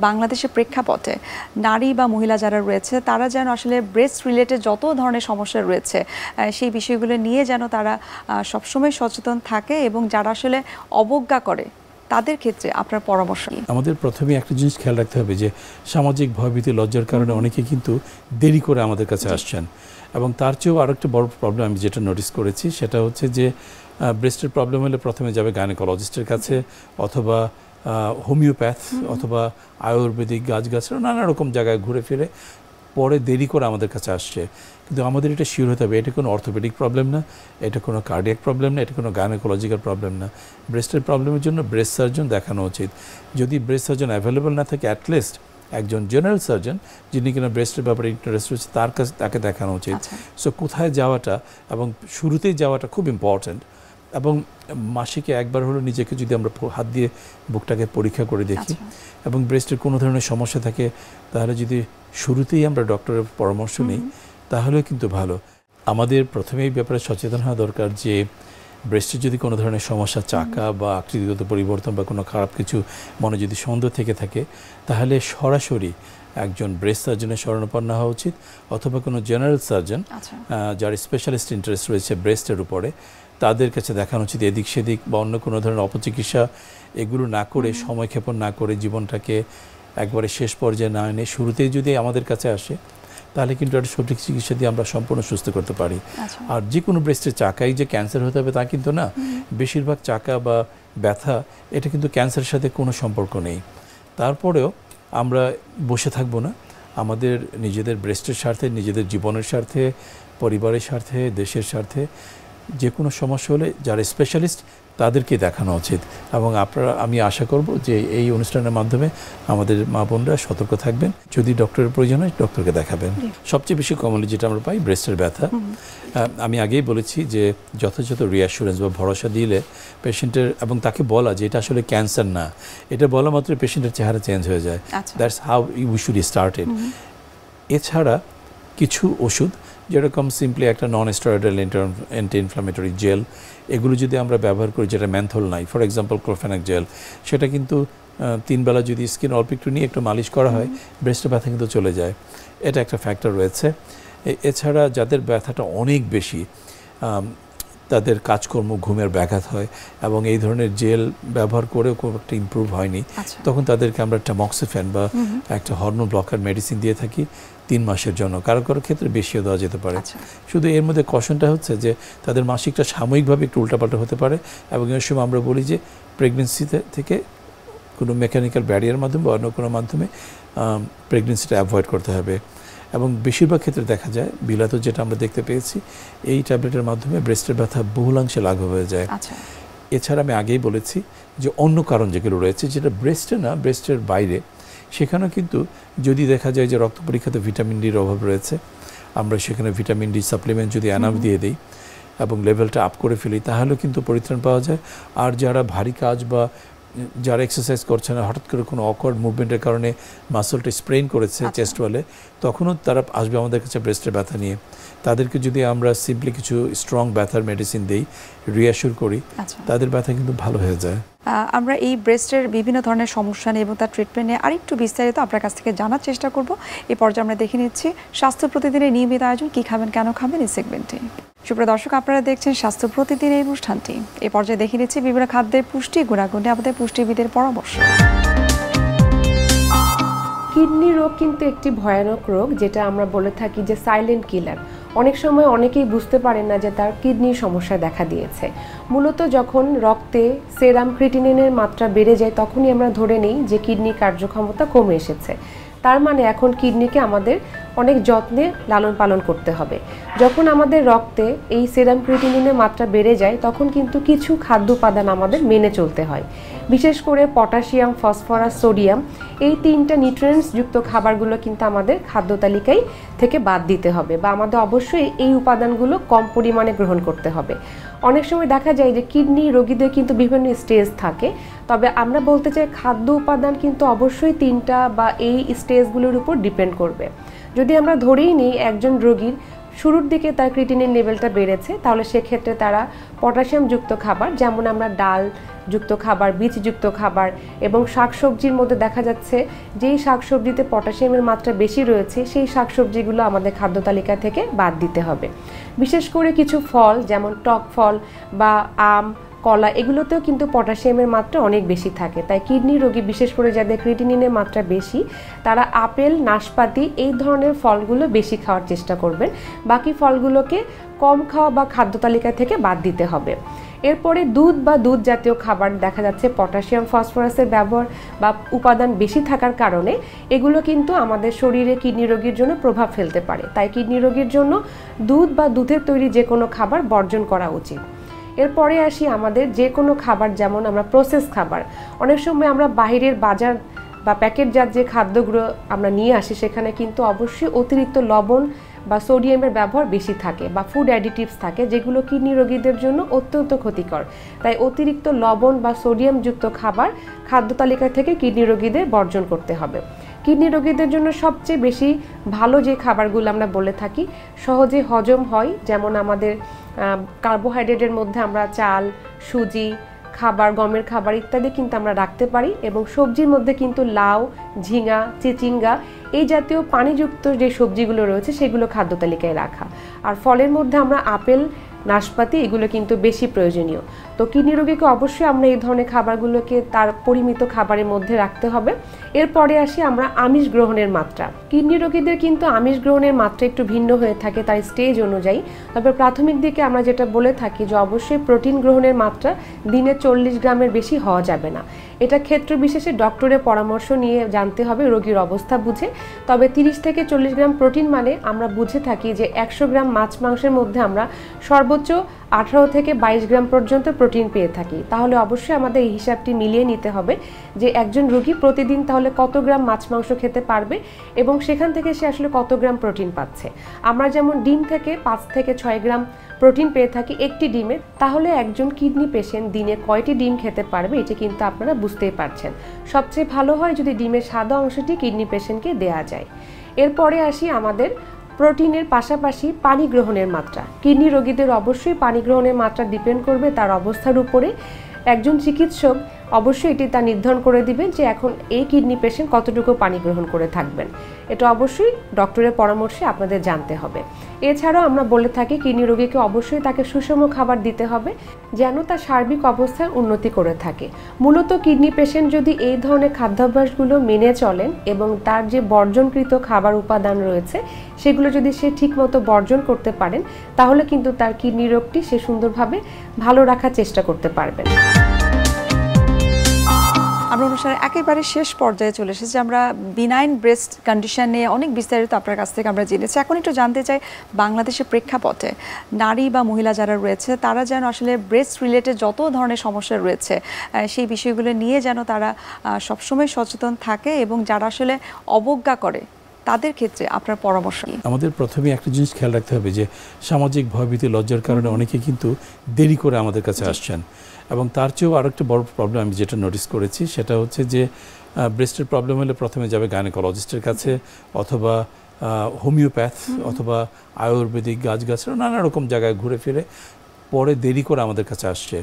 বাংলাদেশের প্রেক্ষাপটে নারী বা মহিলা যারা রয়েছে তারা যেন আসলে ব্রেস্ট রিলেটেড যত ধরনের সমস্যা রয়েছে সেই বিষয়গুলো নিয়ে যেন তারা সবসময় সচেতন থাকে এবং যারা আসলে অবজ্ঞা করে তাদের ক্ষেত্রে আপনার পরামর্শ কি? আমাদের প্রথমে একটা জিনিস খেয়াল রাখতে হবে যে সামাজিক ভয়ভীতি লজ্জার কারণে অনেকে কিন্তু দেরি করে আমাদের কাছে আসছেন, এবং তার চেয়েও আরেকটা বড় প্রবলেম আমি যেটা নোটিস করেছি সেটা হচ্ছে যে ব্রেস্টের প্রবলেম হলে প্রথমে যাবে গাইনোকোলজিস্টের কাছে, অথবা হোমিওপ্যাথ, অথবা আয়ুর্বেদিক গাছগাছরা নানা রকম জায়গায় ঘুরে ফিরে পরে দেরি করে আমাদের কাছে আসছে। কিন্তু আমাদের এটা শিওর হতে হবে এটা কোনো অর্থোপেডিক প্রবলেম না, এটা কোনো কার্ডিয়াক প্রবলেম না, এটা কোনো গাইনোকোলজিক্যাল প্রবলেম না। ব্রেস্টের প্রবলেমের জন্য ব্রেস্ট সার্জন দেখানো উচিত। যদি ব্রেস্ট সার্জন অ্যাভেলেবল না থাকে অ্যাটলিস্ট একজন জেনারেল সার্জন যিনি কিনা ব্রেস্টের ব্যাপারে ইন্টারেস্ট রয়েছে তাকে দেখানো উচিত। সো কোথায় যাওয়াটা এবং শুরুতেই যাওয়াটা খুব ইম্পর্ট্যান্ট। এবং মাসিকে একবার হলো নিজেকে যদি আমরা হাত দিয়ে বুকটাকে পরীক্ষা করে দেখি এবং ব্রেস্টের কোনো ধরনের সমস্যা থাকে তাহলে যদি শুরুতেই আমরা ডক্টরের পরামর্শ নিই তাহলেও কিন্তু ভালো। আমাদের প্রথমেই ব্যাপারে সচেতন হওয়া দরকার যে ব্রেস্টের যদি কোনো ধরনের সমস্যা, চাকা বা আকৃতিগত পরিবর্তন বা কোনো খারাপ কিছু মনে যদি সন্দেহ থেকে থাকে তাহলে সরাসরি একজন ব্রেস্ট সার্জনের শরণাপন্ন হওয়া উচিত, অথবা কোনো জেনারেল সার্জন যার স্পেশালিস্ট ইন্টারেস্ট রয়েছে ব্রেস্টের উপরে তাদের কাছে দেখানো উচিত। এদিক সেদিক বা অন্য কোনো ধরনের অপচিকিৎসা এগুলো না করে, সময়ক্ষেপণ না করে, জীবনটাকে একবারে শেষ পর্যায়ে না এনে শুরুতেই যদি আমাদের কাছে আসে তাহলে কিন্তু একটা সঠিক চিকিৎসা দিয়ে আমরা সম্পূর্ণ সুস্থ করতে পারি। আর যে কোনো ব্রেস্টের চাকাই যে ক্যান্সার হতে হবে তা কিন্তু না। বেশিরভাগ চাকা বা ব্যথা এটা কিন্তু ক্যান্সারের সাথে কোনো সম্পর্ক নেই। তারপরেও আমরা বসে থাকবো না, আমাদের নিজেদের ব্রেস্টের স্বার্থে, নিজেদের জীবনের স্বার্থে, পরিবারের স্বার্থে, দেশের স্বার্থে যে কোনো সমস্যা হলে যারা স্পেশালিস্ট তাদেরকে দেখানো উচিত। এবং আমি আশা করব যে এই অনুষ্ঠানের মাধ্যমে আমাদের মা বোনরা সতর্ক থাকবেন, যদি ডক্টরের প্রয়োজন হয় ডক্টরকে দেখাবেন। সবচেয়ে বেশি কমনলি যেটা আমরা পাই ব্রেস্টের ব্যথা। আমি আগেই বলেছি যে যথাযথ রিঅ্যাসুরেন্স বা ভরসা দিলে পেশেন্টের, এবং তাকে বলা যে এটা আসলে ক্যান্সার না, এটা বলা মাত্র পেশেন্টের চেহারা চেঞ্জ হয়ে যায়। That's how we should start it. এছাড়া কিছু ওষুধ যেরকম সিম্পলি একটা non steroidal anti inflammatory gel, এগুলো যদি আমরা ব্যবহার করি, যেটা ম্যানথল নাই, ফর এক্সাম্পল ক্লোফেনাক জেল, সেটা কিন্তু 3 বেলা যদি স্কিন অল্প একটু নিয়ে একটু মালিশ করা হয় ব্রেস্টের ব্যথা কিন্তু চলে যায়। এটা একটা ফ্যাক্টর রয়েছে। এছাড়া যাদের ব্যথাটা অনেক বেশি, তাদের কাজকর্ম, ঘুমের ব্যাঘাত হয় এবং এই ধরনের জেল ব্যবহার করেও খুব একটা ইমপ্রুভ হয়নি, তখন তাদেরকে আমরা ট্যামক্সিফেন বা একটা হরমোন ব্লকার মেডিসিন দিয়ে থাকি 3 মাসের জন্য। কারো কারো ক্ষেত্রে বেশিও দেওয়া যেতে পারে। শুধু এর মধ্যে কশনটা হচ্ছে যে তাদের মাসিকটা সাময়িকভাবে একটু উল্টাপাল্টা হতে পারে, এবং এর সময় আমরা বলি যে প্রেগনেন্সিতে থেকে কোনো মেকানিক্যাল ব্যারিয়ার মাধ্যমে বা অন্য কোনো মাধ্যমে প্রেগনেন্সিটা অ্যাভয়েড করতে হবে। এবং বেশিরভাগ ক্ষেত্রে দেখা যায়, বিলাতেও যেটা আমরা দেখতে পেয়েছি, এই ট্যাবলেটের মাধ্যমে ব্রেস্টের ব্যথা বহুলাংশে লাঘব হয়ে যায়। এছাড়া আমি আগেই বলেছি যে অন্য কারণ যেগুলো রয়েছে, যেটা ব্রেস্টে না, ব্রেস্টের বাইরে, সেখানেও কিন্তু যদি দেখা যায় যে রক্ত পরীক্ষাতে ভিটামিন ডির অভাব রয়েছে, আমরা সেখানে ভিটামিন ডি সাপ্লিমেন্ট যদি এনাফ দিয়ে দিই এবং লেভেলটা আপ করে ফেলি তাহলেও কিন্তু পরিত্রাণ পাওয়া যায়। আর যারা ভারী কাজ বা যারা এক্সারসাইজ করছে না, হঠাৎ করে কোনো অকওয়ার্ড মুভমেন্টের কারণে মাসলটা স্প্রেন করেছে চেস্ট ওয়ালে, তখনও তারা আসবে আমাদের কাছে ব্রেস্টের ব্যথা নিয়ে। তাদেরকে যদি আমরা সিম্পলি কিছু স্ট্রং ব্যথার মেডিসিন দিই, রিঅ্যাসিওর করি, তাদের ব্যথা কিন্তু ভালো হয়ে যায়। আমরা এই ব্রেস্টের বিভিন্ন ধরনের সমস্যা নিয়ে এবং তার ট্রিটমেন্ট নিয়ে আরেকটু বিস্তারিত আপনার কাছ থেকে জানার চেষ্টা করব। এই পর্যায়ে আমরা দেখে নিচ্ছি স্বাস্থ্য প্রতিদিনের নিয়মিত আয়োজন, কি খাবেন কেন খাবেন, এই সেগমেন্টে। সুপ্রিয় দর্শক, আপনারা দেখছেন স্বাস্থ্য প্রতিদিন এই অনুষ্ঠানটি। এই পর্যায়ে দেখে নিচ্ছি বিভিন্ন খাদ্যের পুষ্টি গুণাগুণ নিয়ে আমাদের পুষ্টিবিদের পরামর্শ। কিডনি রোগ কিন্তু একটি ভয়ানক রোগ, যেটা আমরা বলে থাকি যে সাইলেন্ট কিলার। অনেক সময় অনেকেই বুঝতে পারেন না যে তার কিডনির সমস্যা দেখা দিয়েছে। মূলত যখন রক্তে সেরাম ক্রিটিনিনের মাত্রা বেড়ে যায় তখনই আমরা ধরে নিই যে কিডনির কার্যক্ষমতা কমে এসেছে। তার মানে এখন কিডনিকে আমাদের অনেক যত্নে লালন পালন করতে হবে। যখন আমাদের রক্তে এই সেরাম ক্রিটিনিনের মাত্রা বেড়ে যায় তখন কিন্তু কিছু খাদ্য উপাদান আমাদের মেনে চলতে হয়। বিশেষ করে পটাশিয়াম, ফসফরাস, সোডিয়াম, এই 3টা নিউট্রিয়েন্টস যুক্ত খাবারগুলো কিন্তু আমাদের খাদ্য তালিকায় থেকে বাদ দিতে হবে, বা আমাদের অবশ্যই এই উপাদানগুলো কম পরিমাণে গ্রহণ করতে হবে। অনেক সময় দেখা যায় যে কিডনি রোগীদের কিন্তু বিভিন্ন স্টেজ থাকে, তবে আমরা বলতে চাই খাদ্য উপাদান কিন্তু অবশ্যই 3টা বা এই স্টেজগুলোর উপর ডিপেন্ড করবে। যদি আমরা ধরেই নিই একজন রোগীর শুরুর দিকে তার ক্রিটিনিন লেভেলটা বেড়েছে, তাহলে সেক্ষেত্রে তারা পটাশিয়ামযুক্ত খাবার, যেমন আমরা ডাল, যুক্ত খাবার, বীজযুক্ত খাবার এবং শাকসবজির মধ্যে দেখা যাচ্ছে যেই শাকসবজিতে পটাশিয়ামের মাত্রা বেশি রয়েছে সেই শাকসবজিগুলো আমাদের খাদ্য তালিকা থেকে বাদ দিতে হবে। বিশেষ করে কিছু ফল যেমন টক ফল বা আম, কলা এগুলোতেও কিন্তু পটাশিয়ামের মাত্রা অনেক বেশি থাকে। তাই কিডনি রোগী, বিশেষ করে যাদের ক্রিয়েটিনিনের মাত্রা বেশি, তারা আপেল, নাশপাতি এই ধরনের ফলগুলো বেশি খাওয়ার চেষ্টা করবেন। বাকি ফলগুলোকে কম খাওয়া বা খাদ্য তালিকা থেকে বাদ দিতে হবে। এরপরে দুধ বা দুধ জাতীয় খাবার দেখা যাচ্ছে পটাশিয়াম, ফসফরাসের ব্যবহার বা উপাদান বেশি থাকার কারণে এগুলো কিন্তু আমাদের শরীরে কিডনি রোগীর জন্য প্রভাব ফেলতে পারে। তাই কিডনি রোগীর জন্য দুধ বা দুধের তৈরি যে কোনো খাবার বর্জন করা উচিত। এরপরে আসি আমাদের যে কোনো খাবার, যেমন আমরা প্রসেস খাবার, অনেক সময় আমরা বাইরের বাজার বা প্যাকেটজাত যে খাদ্যগুলো আমরা নিয়ে আসি সেখানে কিন্তু অবশ্যই অতিরিক্ত লবণ বা সোডিয়ামের ব্যবহার বেশি থাকে বা ফুড অ্যাডিটিভস থাকে, যেগুলো কিডনি রোগীদের জন্য অত্যন্ত ক্ষতিকর। তাই অতিরিক্ত লবণ বা সোডিয়ামযুক্ত খাবার খাদ্য তালিকা থেকে কিডনি রোগীদের বর্জন করতে হবে। কিডনি রোগীদের জন্য সবচেয়ে বেশি ভালো যে খাবারগুলো আমরা বলে থাকি, সহজে হজম হয়, যেমন আমাদের কার্বোহাইড্রেটের মধ্যে আমরা চাল, সুজি খাবার, গমের খাবার ইত্যাদি কিন্তু আমরা রাখতে পারি। এবং সবজির মধ্যে কিন্তু লাউ, ঝিঙা, চিচিঙ্গা এই জাতীয় পানিযুক্ত যে সবজিগুলো রয়েছে সেগুলো খাদ্য তালিকায় রাখা। আর ফলের মধ্যে আমরা আপেল, নাশপাতি এগুলো কিন্তু বেশি প্রয়োজনীয়। তো কিডনি রোগীকে অবশ্যই আমরা এই ধরনের খাবারগুলোকে তার পরিমিত খাবারের মধ্যে রাখতে হবে। এরপরে আসি আমরা আমিষ গ্রহণের মাত্রা। কিডনি রোগীদের কিন্তু আমিষ গ্রহণের মাত্রা একটু ভিন্ন হয়ে থাকে তার স্টেজ অনুযায়ী। তবে প্রাথমিক দিকে আমরা যেটা বলে থাকি যে অবশ্যই প্রোটিন গ্রহণের মাত্রা দিনে 40 গ্রামের বেশি হওয়া যাবে না। এটা ক্ষেত্র বিশেষে ডক্টরের পরামর্শ নিয়ে জানতে হবে রোগীর অবস্থা বুঝে। তবে 30 থেকে 40 গ্রাম প্রোটিন মানে আমরা বুঝে থাকি যে 100 গ্রাম মাছ মাংসের মধ্যে আমরা সর্বোচ্চ 18 থেকে 22 গ্রাম পর্যন্ত প্রোটিন পেয়ে থাকি। তাহলে অবশ্যই আমাদের এই হিসাবটি মিলিয়ে নিতে হবে যে একজন রোগী প্রতিদিন তাহলে কত গ্রাম মাছ মাংস খেতে পারবে এবং সেখান থেকে সে আসলে কত গ্রাম প্রোটিন পাচ্ছে। আমরা যেমন ডিম থেকে 5 থেকে 6 গ্রাম প্রোটিন পেয়ে থাকি একটি ডিমে, তাহলে একজন কিডনি পেশেন্ট দিনে কয়টি ডিম খেতে পারবে এটি কিন্তু আপনারা বুঝতেই পারছেন। সবচেয়ে ভালো হয় যদি ডিমের সাদা অংশটি কিডনি পেশেন্টকে দেয়া যায়। এরপরে আসি আমাদের প্রোটিনের পাশাপাশি পানি গ্রহণের মাত্রা। কিডনি রোগীদের অবশ্যই পানি গ্রহণের মাত্রা ডিপেন্ড করবে তার অবস্থার উপরে। একজন চিকিৎসক অবশ্যই এটি তা নির্ধারণ করে দিবেন যে এখন এই কিডনি পেশেন্ট কতটুকু পানি গ্রহণ করে থাকবেন। এটা অবশ্যই ডক্টরের পরামর্শে আপনাদের জানতে হবে। এছাড়াও আমরা বলে থাকি কিডনি রোগীকে অবশ্যই তাকে সুষম খাবার দিতে হবে যেন তার সার্বিক অবস্থার উন্নতি করে থাকে। মূলত কিডনি পেশেন্ট যদি এই ধরনের খাদ্যাভ্যাসগুলো মেনে চলেন এবং তার যে বর্জনকৃত খাবার উপাদান রয়েছে সেগুলো যদি সে ঠিকমতো বর্জন করতে পারেন তাহলে কিন্তু তার কিডনি রোগটি সে সুন্দরভাবে ভালো রাখার চেষ্টা করতে পারবেন। আমরা অনুষ্ঠানের একেবারে শেষ পর্যায়ে চলে এসেছি। আমরা বিনাইন ব্রেস্ট কন্ডিশন নিয়ে অনেক বিস্তারিত আপনার কাছ থেকে আমরা জেনেছি। এখন একটু জানতে চাই বাংলাদেশের প্রেক্ষাপটে নারী বা মহিলা যারা রয়েছে তারা যেন আসলে ব্রেস্ট রিলেটেড যত ধরনের সমস্যা রয়েছে সেই বিষয়গুলো নিয়ে যেন তারা সবসময় সচেতন থাকে এবং যারা আসলে অবজ্ঞা করে তাদের ক্ষেত্রে আপনার পরামর্শ কি? আমাদের প্রথমে একটা জিনিস খেয়াল রাখতে হবে যে সামাজিক ভয়ভীতি, লজ্জার কারণে অনেকে কিন্তু দেরি করে আমাদের কাছে আসছেন। এবং তার চেয়েও আরও একটা বড় প্রবলেম আমি যেটা নোটিস করেছি সেটা হচ্ছে যে ব্রেস্টের প্রবলেম হলে প্রথমে যাবে গাইনোকোলজিস্টের কাছে অথবা হোমিওপ্যাথ অথবা আয়ুর্বেদিক গাছগাছরা নানা রকম জায়গায় ঘুরে ফিরে পরে দেরি করে আমাদের কাছে আসছে।